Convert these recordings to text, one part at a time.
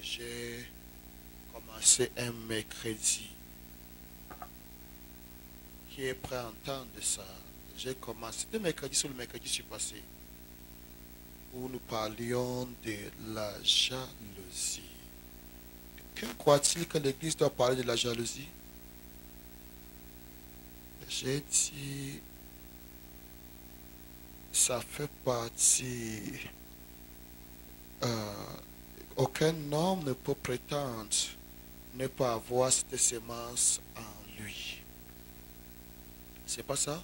j'ai commencé un mercredi qui est prêt à entendre ça. J'ai commencé, c'était mercredi, sur le mercredi je suis passé, où nous parlions de la jalousie. Quelqu'un croit-il que l'Église doit parler de la jalousie? J'ai dit, ça fait partie. Aucun homme ne peut prétendre ne pas avoir cette sémence en lui. C'est pas ça?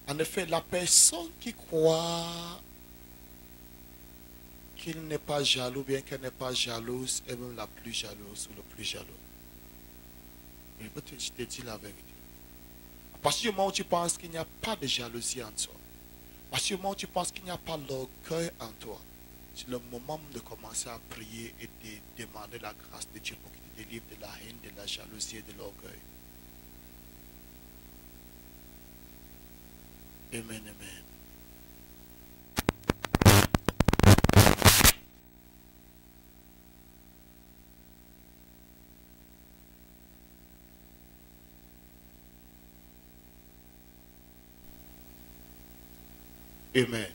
En effet, la personne qui croit qu'il n'est pas jaloux, bien qu'elle n'est pas jalouse, est même la plus jalouse ou le plus jaloux. Je te dis la vérité. À partir du moment où tu penses qu'il n'y a pas de jalousie en toi, à partir du moment où tu penses qu'il n'y a pas d'orgueil en toi, c'est le moment de commencer à prier et de demander la grâce de Dieu pour qu'il te délivre de la haine, de la jalousie et de l'orgueil. Amen, amen. Amen.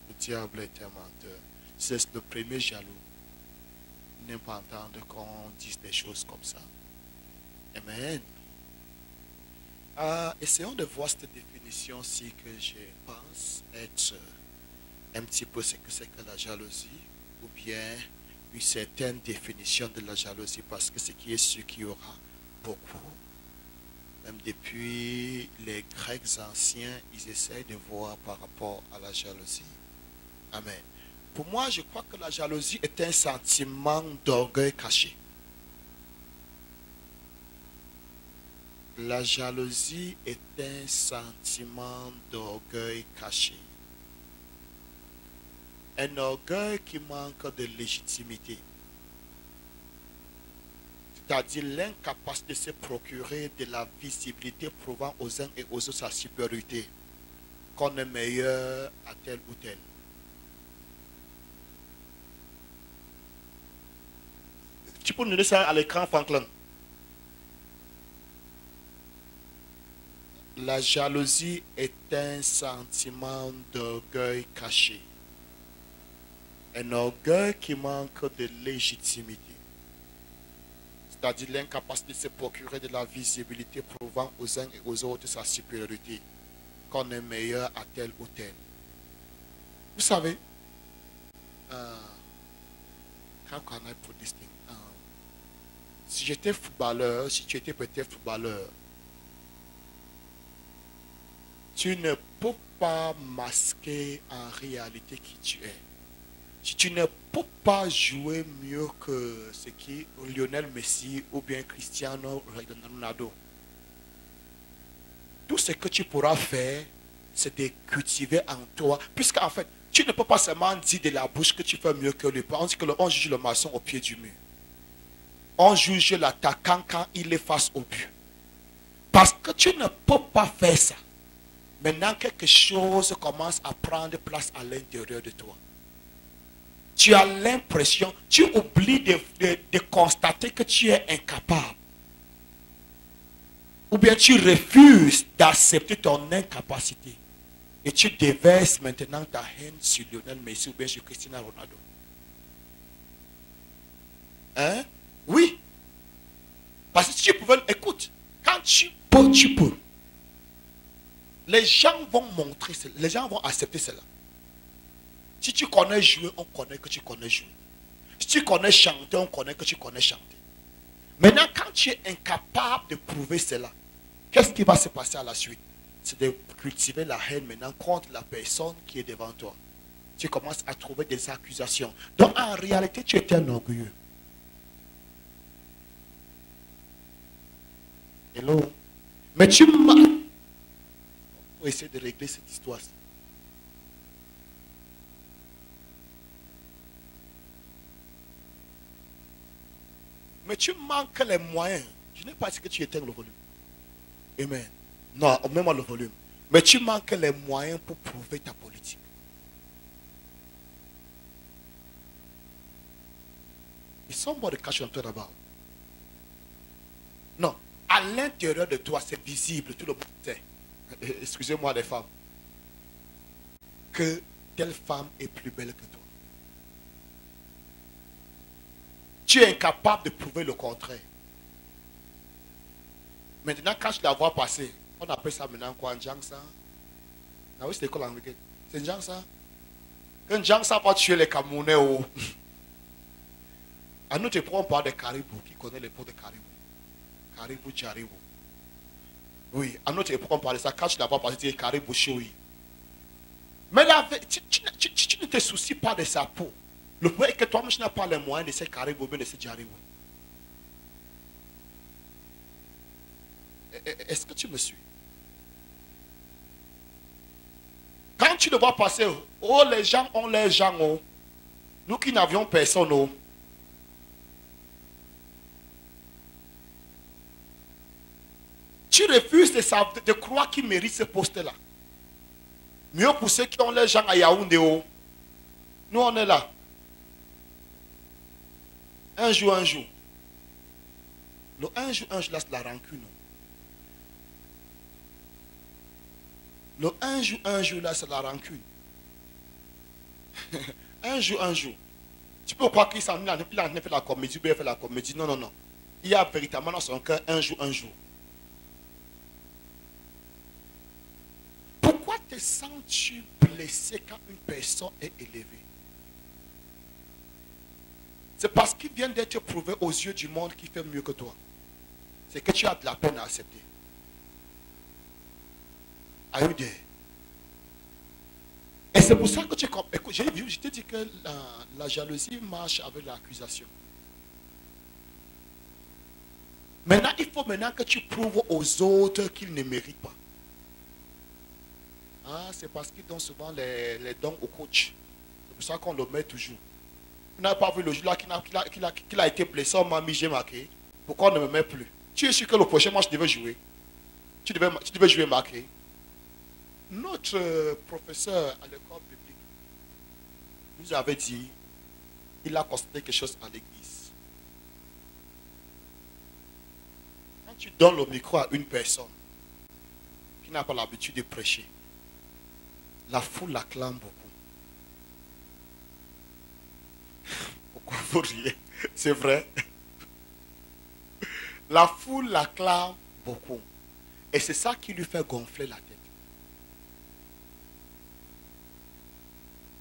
Le diable est un menteur. C'est le premier jaloux. N'aime pas entendre qu'on dise des choses comme ça. Amen. Essayons de voir cette définition-ci que je pense être un petit peu ce que c'est que la jalousie, ou bien une certaine définition de la jalousie, parce que ce qui est sûr qu'il y aura beaucoup. Même depuis les Grecs anciens, ils essayent de voir par rapport à la jalousie. Amen. Pour moi, je crois que la jalousie est un sentiment d'orgueil caché. La jalousie est un sentiment d'orgueil caché. Un orgueil qui manque de légitimité. C'est-à-dire l'incapacité de se procurer de la visibilité prouvant aux uns et aux autres sa supériorité, qu'on est meilleur à tel ou tel. Tu peux nous dire ça à l'écran, Franklin. La jalousie est un sentiment d'orgueil caché. Un orgueil qui manque de légitimité. C'est-à-dire l'incapacité de se procurer de la visibilité prouvant aux uns et aux autres sa supériorité, qu'on est meilleur à tel ou tel. Vous savez, how can I put this thing? Si j'étais footballeur, si tu étais peut-être footballeur, tu ne peux pas masquer en réalité qui tu es. Si tu ne peux pas jouer mieux que ce qui est Lionel Messi ou bien Cristiano Ronaldo, tout ce que tu pourras faire, c'est de cultiver en toi. Puisqu'en fait, tu ne peux pas seulement dire de la bouche que tu fais mieux que lui. On dit qu'on juge le maçon au pied du mur. On juge l'attaquant quand il est face au but. Parce que tu ne peux pas faire ça. Maintenant, quelque chose commence à prendre place à l'intérieur de toi. Tu as l'impression, tu oublies de constater que tu es incapable. Ou bien tu refuses d'accepter ton incapacité. Et tu déverses maintenant ta haine sur Lionel Messi ou bien sur Cristiano Ronaldo. Hein? Oui. Parce que si tu pouvais, écoute, quand tu peux, tu peux. Les gens vont montrer, les gens vont accepter cela. Si tu connais jouer, on connaît que tu connais jouer. Si tu connais chanter, on connaît que tu connais chanter. Maintenant, quand tu es incapable de prouver cela, qu'est-ce qui va se passer à la suite? C'est de cultiver la haine maintenant contre la personne qui est devant toi. Tu commences à trouver des accusations. Donc, en réalité, tu es un orgueilleux. Hello? Mais tu m'as... On va essayer de régler cette histoire. Mais tu manques les moyens. Je n'ai pas dit que tu éteins le volume. Amen. Non, même le volume. Mais tu manques les moyens pour prouver ta politique. Is somebody catch what I'm talking about? Non. À l'intérieur de toi, c'est visible. Tout le monde sait. Excusez-moi les femmes. Que telle femme est plus belle que toi. Tu es incapable de prouver le contraire. Maintenant, quand tu la vois passer, on appelle ça maintenant quoi? Un Jangsa. Ah oui, c'est l'école américaine. C'est un Jangsa. Un Jangsa va tuer les Camerounais. Oh. À nous, tu prends par des caribous. Qui connaît les pots de caribou? Caribou, Jaribou. Oui, à nous, tu prends par ça. Quand tu la vois passer, tu dis caribou, choui. Mais là, tu ne te soucies pas de sa peau. Le problème est que toi-même, tu n'as pas les moyens de ces caribous, mais de ces Jaribou. Est-ce que tu me suis? Quand tu le vois passer, oh, les gens ont les gens, oh. Nous qui n'avions personne, oh. Tu refuses de croire qu'il mérite ce poste-là. Mieux pour ceux qui ont les gens à Yaoundé, oh. Nous, on est là. Un jour. Le un jour, là, c'est la rancune. Le un jour, là, c'est la rancune. un jour. Tu peux croire qu'il s'en est fait la comédie, il fait la comédie. Non. Il y a véritablement dans son cœur un jour. Pourquoi te sens-tu blessé quand une personne est élevée? C'est parce qu'il vient d'être prouvé aux yeux du monde qu'il fait mieux que toi. C'est que tu as de la peine à accepter. Are you there? Et c'est pour ça que écoute, je t'ai dit que la jalousie marche avec l'accusation. Maintenant, il faut que tu prouves aux autres qu'ils ne méritent pas. Ah, c'est parce qu'ils donnent souvent les dons au coach. C'est pour ça qu'on le met toujours. Vous n'avez pas vu le jour là qu'il a été blessé, on m'a mis, j'ai marqué. Pourquoi on ne me met plus? Tu es sûr que le prochain match, tu devais jouer. Tu devais jouer marqué. Notre professeur à l'école publique nous avait dit, il a constaté quelque chose à l'église. Quand tu donnes le micro à une personne qui n'a pas l'habitude de prêcher, la foule l'acclame beaucoup. Pourquoi vous riez? C'est vrai. La foule l'acclame beaucoup. Et c'est ça qui lui fait gonfler la tête.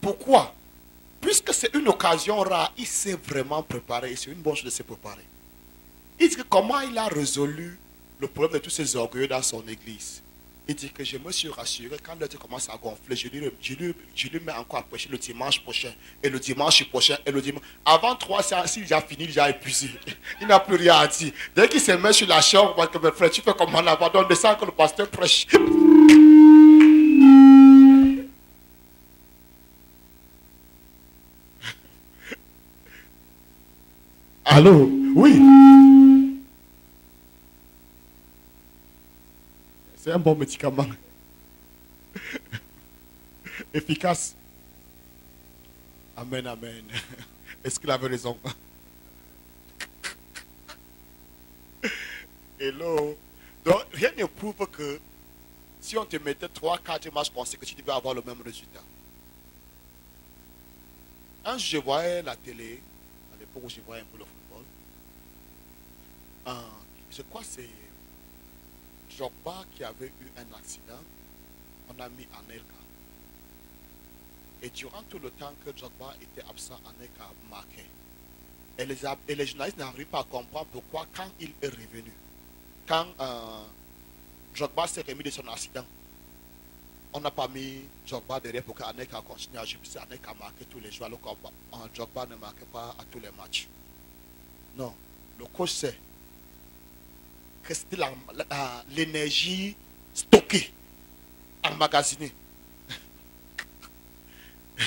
Pourquoi? Puisque c'est une occasion rare, il s'est vraiment préparé. Et c'est une bonne chose de se préparer. Il dit que comment il a résolu le problème de tous ces orgueilleux dans son église. Il dit que je me suis rassuré quand l'autre commence à gonfler, je lui mets encore à prêcher le dimanche prochain, et le dimanche prochain, et le dimanche. Avant 3 ans, s'il a fini, il a épuisé. Il n'a plus rien à dire. Dès qu'il se met sur la chambre, parce que mes frères, tu fais comment là-bas, donc descends que le pasteur prêche. Allô? Oui. C'est un bon médicament. Efficace. Amen. Est-ce qu'il avait raison? Hello. Donc, rien ne prouve que si on te mettait 3-4 matchs consécutifs, tu devais avoir le même résultat. Un jour, je voyais la télé, à l'époque où je voyais un peu le football. Je crois que c'est Drogba qui avait eu un accident. On a mis Anelka. Et durant tout le temps que Drogba était absent, Anelka marquait. Et les journalistes n'arrivent pas à comprendre pourquoi quand il est revenu, quand Drogba s'est remis de son accident, on n'a pas mis Drogba derrière pour qu'Anelka continue à jouer. Puis Anelka marquait tous les jours, alors que Drogba ne marquait pas à tous les matchs. Non, le coach sait que c'était l'énergie stockée, emmagasinée.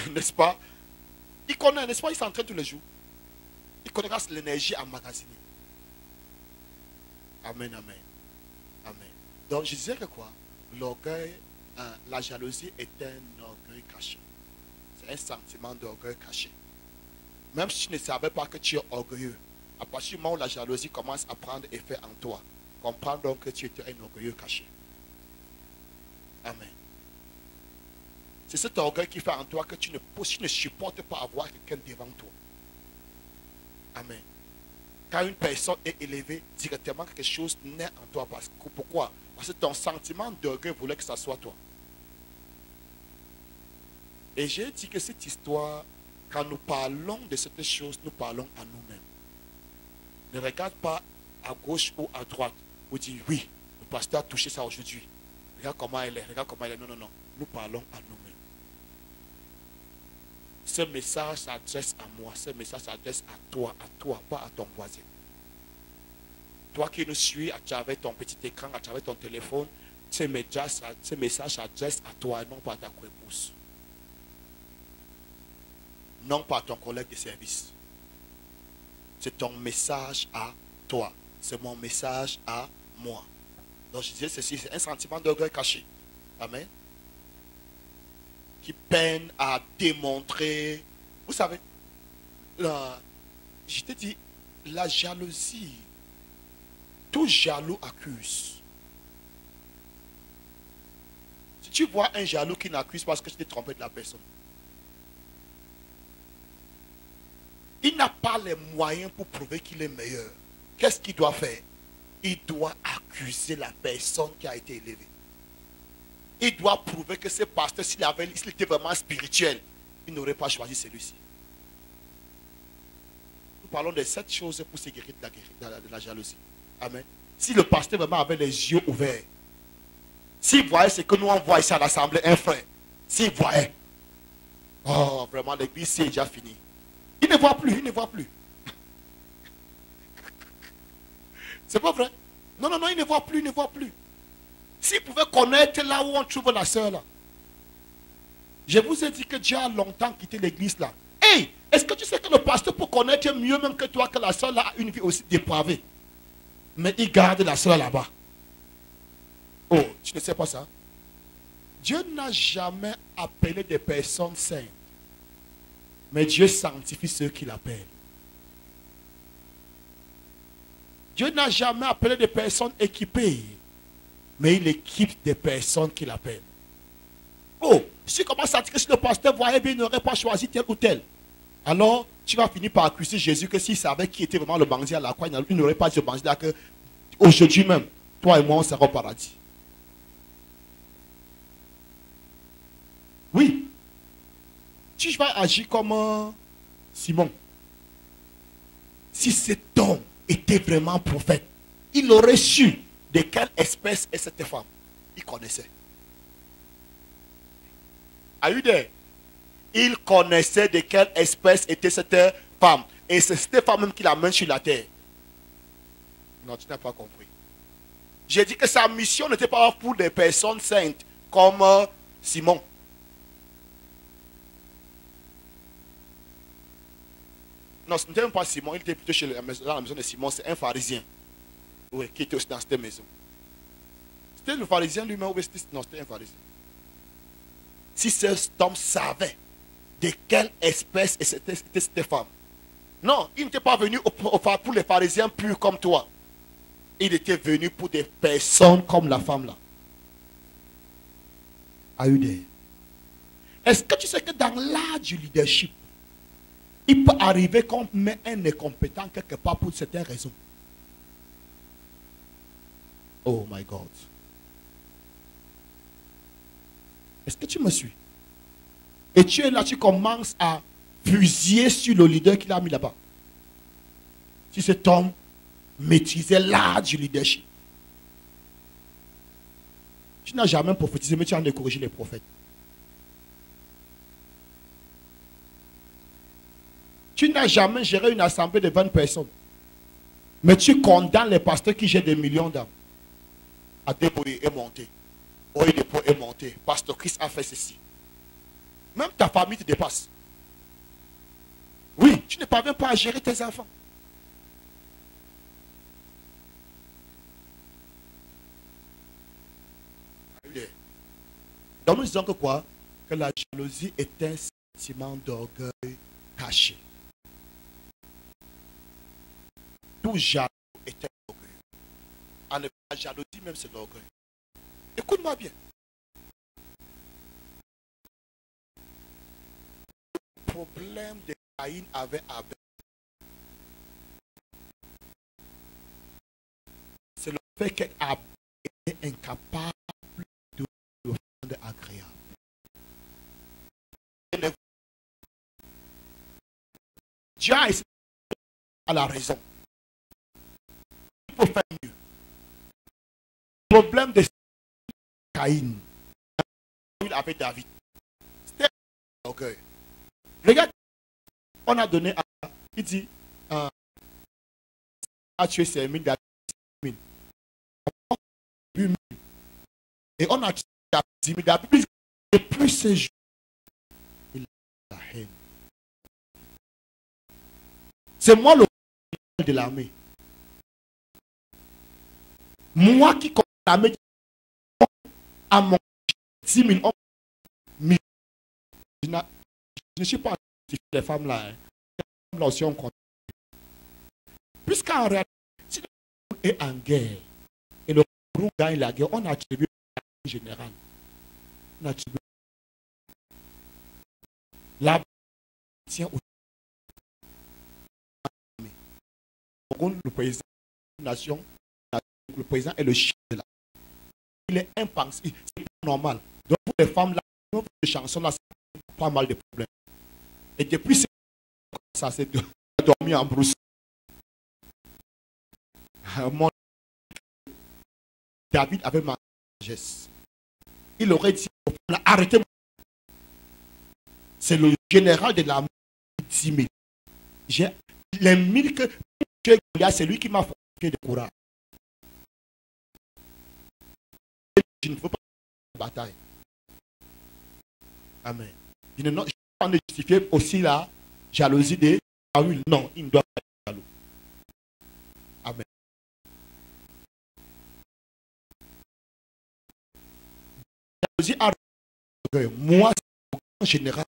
N'est-ce pas? Il connaît, n'est-ce pas? Il s'entraîne tous les jours. Il connaît l'énergie emmagasinée. Amen. Donc je disais que quoi? L'orgueil, la jalousie est un orgueil caché. C'est un sentiment d'orgueil caché. Même si tu ne savais pas que tu es orgueilleux, à partir du moment où la jalousie commence à prendre effet en toi, comprends donc que tu es un orgueilleux caché. Amen. C'est cet orgueil qui fait en toi que tu ne supportes pas avoir quelqu'un devant toi. Amen. Quand une personne est élevée, directement quelque chose naît en toi. Pourquoi? Parce que ton sentiment d'orgueil voulait que ça soit toi. Et j'ai dit que cette histoire, quand nous parlons de cette chose, nous parlons à nous-mêmes. Ne regarde pas à gauche ou à droite. Ou dis oui, le pasteur a touché ça aujourd'hui. Regarde comment elle est, regarde comment elle est. Non, non, non. Nous parlons à nous-mêmes. Ce message s'adresse à moi. Ce message s'adresse à toi, pas à ton voisin. Toi qui nous suis à travers ton petit écran, à travers ton téléphone, ce message s'adresse à toi et non pas à ta co-épouse. Non pas à ton collègue de service. C'est ton message à toi. C'est mon message à moi. Donc je disais ceci, c'est un sentiment d'orgueil caché. Amen. Qui peine à démontrer. Vous savez, je te dis, la jalousie, tout jaloux accuse. Si tu vois un jaloux qui n'accuse parce que tu t'es trompé de la personne, il n'a pas les moyens pour prouver qu'il est meilleur. Qu'est-ce qu'il doit faire? Il doit accuser la personne qui a été élevée. Il doit prouver que ce pasteur, s'il était vraiment spirituel, il n'aurait pas choisi celui-ci. Nous parlons de cette chose pour se guérir de la jalousie. Amen. Si le pasteur vraiment avait les yeux ouverts, s'il voyait ce que nous on voit ici à l'assemblée, un frère, s'il voyait, oh vraiment l'église c'est déjà fini. Il ne voit plus, il ne voit plus. C'est pas vrai? Non, non, non, il ne voit plus, il ne voit plus. S'il pouvait connaître là où on trouve la sœur là. Je vous ai dit que Dieu a longtemps quitté l'église là. Hey, est-ce que tu sais que le pasteur peut connaître mieux même que toi que la sœur là a une vie aussi dépravée? Mais il garde la sœur là-bas. Oh, tu ne sais pas ça? Dieu n'a jamais appelé des personnes saintes. Mais Dieu sanctifie ceux qu'il appelle. Dieu n'a jamais appelé des personnes équipées. Mais il équipe des personnes qu'il appelle. Oh, si tu commences à dire que si le pasteur voyait bien, il n'aurait pas choisi tel ou tel. Alors, tu vas finir par accuser Jésus que s'il savait qui était vraiment le bandit à la croix, il n'aurait pas dit au bandit là que aujourd'hui même, toi et moi, on sera au paradis. Oui. Tu vas agir comme Simon. Si cet homme était vraiment prophète, il aurait su de quelle espèce est cette femme. Il connaissait. Are you there? Il connaissait de quelle espèce était cette femme. Et c'est cette femme même qui la mène sur la terre. Non, tu n'as pas compris. J'ai dit que sa mission n'était pas pour des personnes saintes comme Simon. Non, ce n'était même pas Simon, il était plutôt dans la maison de Simon, c'est un pharisien. Oui, qui était aussi dans cette maison. C'était le pharisien lui-même ou non, c'était un pharisien. Si cet homme savait de quelle espèce était cette femme. Non, il n'était pas venu pour les pharisiens purs comme toi. Il était venu pour des personnes comme la femme là. Are you there? Est-ce que tu sais que dans l'art du leadership, il peut arriver qu'on met un incompétent quelque part pour certaines raisons? Oh my God. Est-ce que tu me suis? Et tu es là, tu commences à fusiller sur le leader qu'il a mis là-bas. Si cet homme maîtrisait l'art du leadership. Tu n'as jamais prophétisé, mais tu as corrigé les prophètes. Tu n'as jamais géré une assemblée de 20 personnes. Mais tu condamnes les pasteurs qui gèrent des millions d'âmes. Adeboye est monté. Oyedepo est monté. Pasteur Christ a fait ceci. Même ta famille te dépasse. Oui, tu ne parviens pas à gérer tes enfants. Donc nous disons que quoi? Que la jalousie est un sentiment d'orgueil caché. tout jaloux est un orgueilleux. En effet, la jalousie même, c'est l'orgueil. Écoute-moi bien. Le problème de Caïn avec Abel, c'est le fait qu'Abel est incapable de le rendre agréable. Dieu a essayé à la raison. Il faut faire mieux. Le problème de Caïn, il avait David. C'était l'orgueil. Regarde, on a donné à. Il dit a tué ses mille, David 1000. Et on a tué David 10 000. David, depuis ce jour, il a la haine. C'est moi le de l'armée. Moi qui connais l'armée à mon 10 000 hommes. Je ne suis pas les femmes là. Les femmes là aussi ont compté. Puisqu'en réalité, si le monde est en guerre et le groupe gagne la guerre, on attribue la générale. On attribue la tient au le président de la nation, le président est le chef de la. Il est impensable, c'est pas normal. Donc pour les femmes là, les chansons là, c'est pas mal de problèmes. Et depuis ça s'est dormi en brousse. David avait ma sagesse. Il aurait dit arrêtez-moi. C'est le général de l'armée 10 000. Les 1000 que c'est lui qui m'a fait de courage. Je ne veux pas la bataille. Amen. Je ne peux pas justifier aussi la jalousie de Saül. Non, il ne doit pas être jaloux. Amen. Jalousie a moi, en général,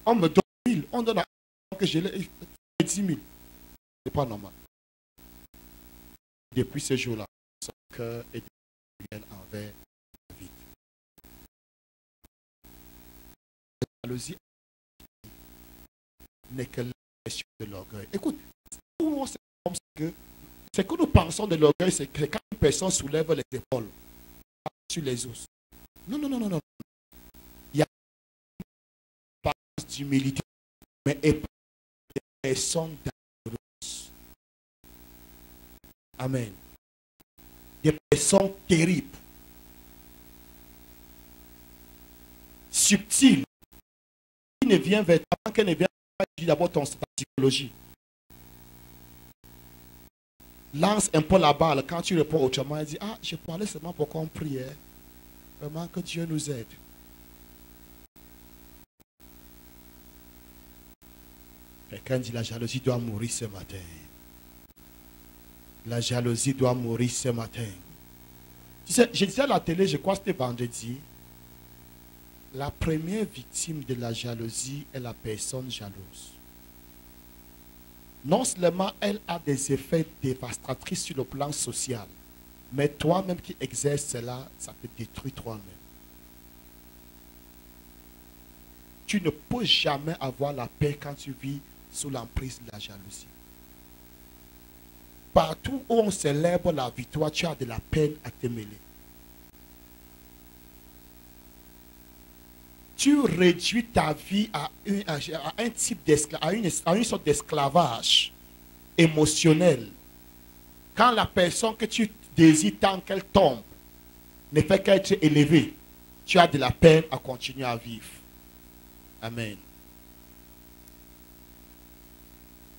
on me donne 1000, on donne à que je l'ai 10 000. C'est pas normal. Depuis ce jour-là, son cœur est bien envers David. La jalousie n'est que l'expression de l'orgueil. Écoute, c'est que nous pensons de l'orgueil, c'est que quand une personne soulève les épaules sur les os. Non. Il y a une part d'humilité, mais des personnes dangereuses. Amen. Des personnes terribles, subtiles, qui ne vient vers toi, qu'elle ne vient pas dire d'abord ta psychologie. Lance un peu la balle quand tu réponds autrement. Elle dit, je parlais seulement pour qu'on prie. Vraiment que Dieu nous aide. Quelqu'un dit, la jalousie doit mourir ce matin. La jalousie doit mourir ce matin. Tu sais, je disais à la télé, je crois que c'était vendredi, la première victime de la jalousie est la personne jalouse. Non seulement elle a des effets dévastateurs sur le plan social, mais toi-même qui exerces cela, ça te détruit toi-même. Tu ne peux jamais avoir la paix quand tu vis sous l'emprise de la jalousie. Partout où on célèbre la victoire, tu as de la peine à te mêler. Tu réduis ta vie à un type d'esclavage, à une sorte d'esclavage émotionnel. Quand la personne que tu désires tant qu'elle tombe ne fait qu'être élevée, tu as de la peine à continuer à vivre. Amen.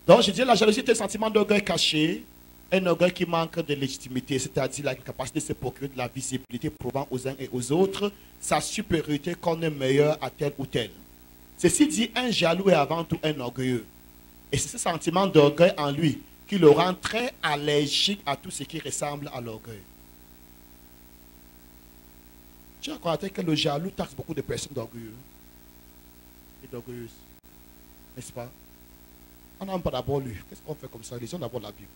Donc je dis, la jalousie est un sentiment d'orgueil caché, un orgueil qui manque de légitimité, c'est-à-dire la capacité de se procurer de la visibilité, prouvant aux uns et aux autres sa supériorité qu'on est meilleur à tel ou tel. Ceci dit, un jaloux est avant tout un orgueilleux. Et c'est ce sentiment d'orgueil en lui qui le rend très allergique à tout ce qui ressemble à l'orgueil. Tu as constaté que le jaloux taxe beaucoup de personnes d'orgueilleux et d'orgueilleuses. N'est-ce pas? On n'a pas d'abord lu. Qu'est-ce qu'on fait comme ça? Lisons d'abord la Bible.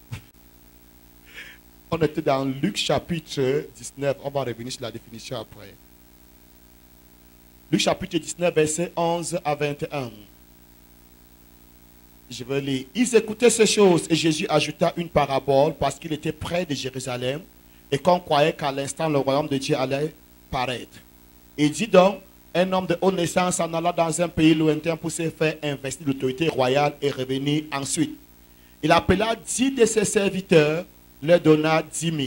On était dans Luc chapitre 19. On va revenir sur la définition après. Luc chapitre 19, versets 11 à 21. Je vais lire. Ils écoutaient ces choses et Jésus ajouta une parabole parce qu'il était près de Jérusalem et qu'on croyait qu'à l'instant le royaume de Dieu allait paraître. Il dit donc, un homme de haute naissance en alla dans un pays lointain pour se faire investir l'autorité royale et revenir ensuite. Il appela 10 de ses serviteurs, leur donna 10 000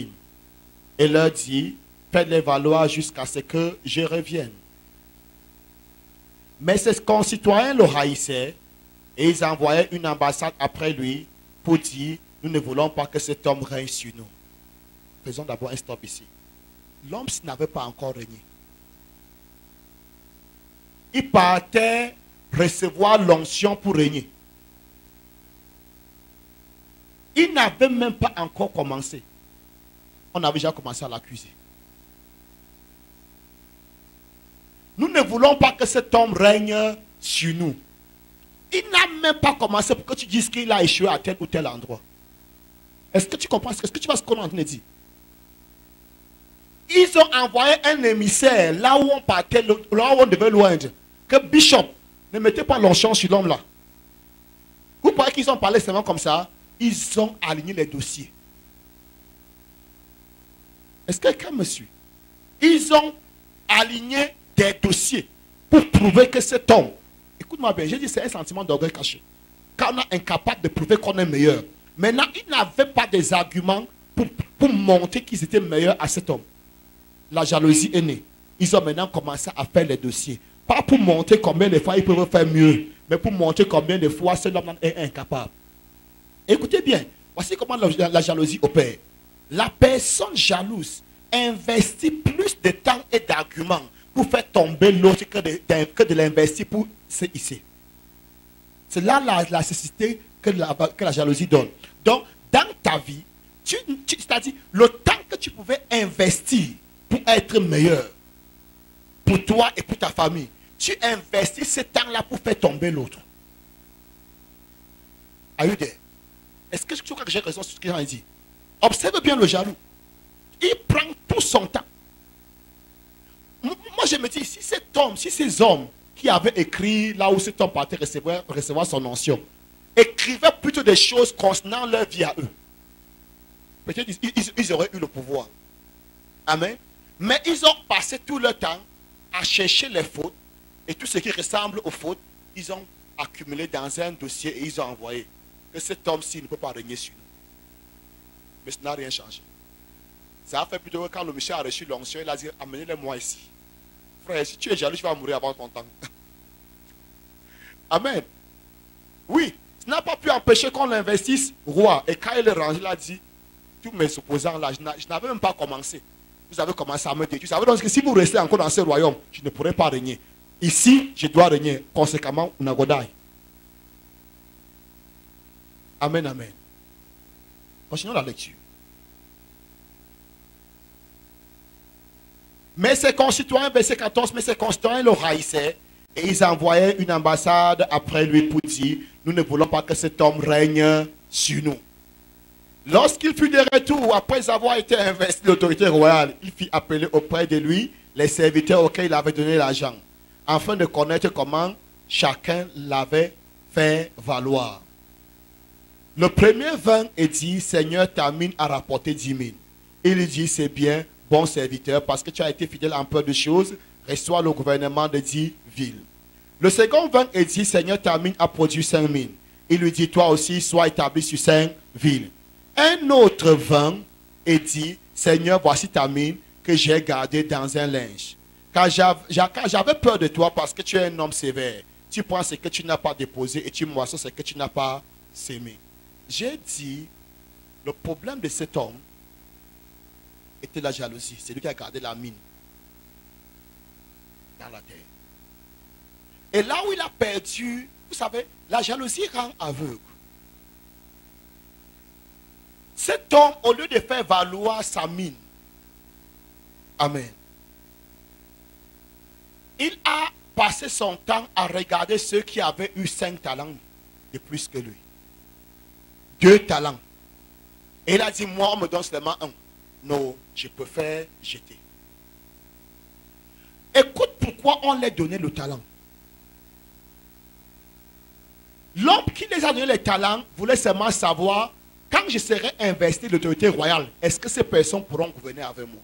et leur dit, faites-les valoir jusqu'à ce que je revienne. Mais ses concitoyens le haïssaient et ils envoyaient une ambassade après lui pour dire, nous ne voulons pas que cet homme règne sur nous. Faisons d'abord un stop ici. L'homme n'avait pas encore régné. Il partait recevoir l'onction pour régner. Il n'avait même pas encore commencé. On avait déjà commencé à l'accuser. Nous ne voulons pas que cet homme règne sur nous. Il n'a même pas commencé pour que tu dises qu'il a échoué à tel ou tel endroit. Est-ce que tu comprends? Est-ce que tu vois ce qu'on est en train de dire? Ils ont envoyé un émissaire là où on partait, là où on devait loindre. Que Bishop ne mettait pas l'onction sur l'homme là. Vous croyez qu'ils ont parlé seulement comme ça? Ils ont aligné les dossiers. Est-ce que quelqu'un me suit? Ils ont aligné des dossiers pour prouver que cet homme, écoute-moi bien, j'ai dit c'est un sentiment d'orgueil caché. Quand on est incapable de prouver qu'on est meilleur. Maintenant, ils n'avaient pas des arguments pour montrer qu'ils étaient meilleurs à cet homme. La jalousie est née. Ils ont maintenant commencé à faire les dossiers. Pas pour montrer combien de fois ils peuvent faire mieux, mais pour montrer combien de fois cet homme est incapable. Écoutez bien, voici comment la jalousie opère. La personne jalouse investit plus de temps et d'arguments pour faire tomber l'autre que de l'investir pour se hisser. C'est là la nécessité que la jalousie donne. Donc, dans ta vie, c'est-à-dire le temps que tu pouvais investir pour être meilleur, pour toi et pour ta famille, tu investis ce temps-là pour faire tomber l'autre. Are you there? Est-ce que tu crois que j'ai raison sur ce que j'ai dit? Observe bien le jaloux. Il prend tout son temps. Moi, je me dis, si ces hommes qui avaient écrit là où cet homme partait recevoir son onction, écrivaient plutôt des choses concernant leur vie à eux, peut-être ils auraient eu le pouvoir. Amen. Mais ils ont passé tout leur temps à chercher les fautes et tout ce qui ressemble aux fautes, ils ont accumulé dans un dossier et ils ont envoyé que cet homme-ci ne peut pas régner sur nous. Mais ça n'a rien changé. Ça a fait plutôt que quand le monsieur a reçu l'onction, il a dit, amenez-les-moi ici. Frère, si tu es jaloux, tu vas mourir avant ton temps. Amen. Oui, ça n'a pas pu empêcher qu'on l'investisse roi. Et quand il est rangé, il a dit, tous mes opposants là, je n'avais même pas commencé. Vous avez commencé à me détruire. Ça veut dire que si vous restez encore dans ce royaume, je ne pourrai pas régner. Ici, je dois régner. Conséquemment, on a godai. Amen, amen. Continuons la lecture. Mais ses concitoyens, verset 14, mais ses concitoyens le haïssaient et ils envoyaient une ambassade après lui pour dire, nous ne voulons pas que cet homme règne sur nous. Lorsqu'il fut de retour, après avoir été investi de l'autorité royale, il fit appeler auprès de lui les serviteurs auxquels il avait donné l'argent, afin de connaître comment chacun l'avait fait valoir. Le premier vint et dit, Seigneur, ta mine a rapporté 10 000. Il lui dit, c'est bien, bon serviteur, parce que tu as été fidèle en peu de choses, reçois le gouvernement de 10 villes. Le second vint et dit, Seigneur, ta mine a produit 5 000. Il lui dit, toi aussi, sois établi sur 5 villes. Un autre vint et dit, Seigneur, voici ta mine que j'ai gardée dans un linge. Car j'avais peur de toi parce que tu es un homme sévère. Tu prends ce que tu n'as pas déposé et tu moissonnes ce que tu n'as pas sémé. J'ai dit, le problème de cet homme était la jalousie. C'est lui qui a gardé la mine dans la terre. Et là où il a perdu, vous savez, la jalousie rend aveugle. Cet homme, au lieu de faire valoir sa mine, amen, il a passé son temps à regarder ceux qui avaient eu 5 talents de plus que lui. 2 talents. Et il a dit, moi, on me donne seulement 1. Non, je préfère jeter. Écoute pourquoi on leur donné le talent. L'homme qui les a donné les talents voulait seulement savoir, quand je serai investi de l'autorité royale, est-ce que ces personnes pourront gouverner avec moi?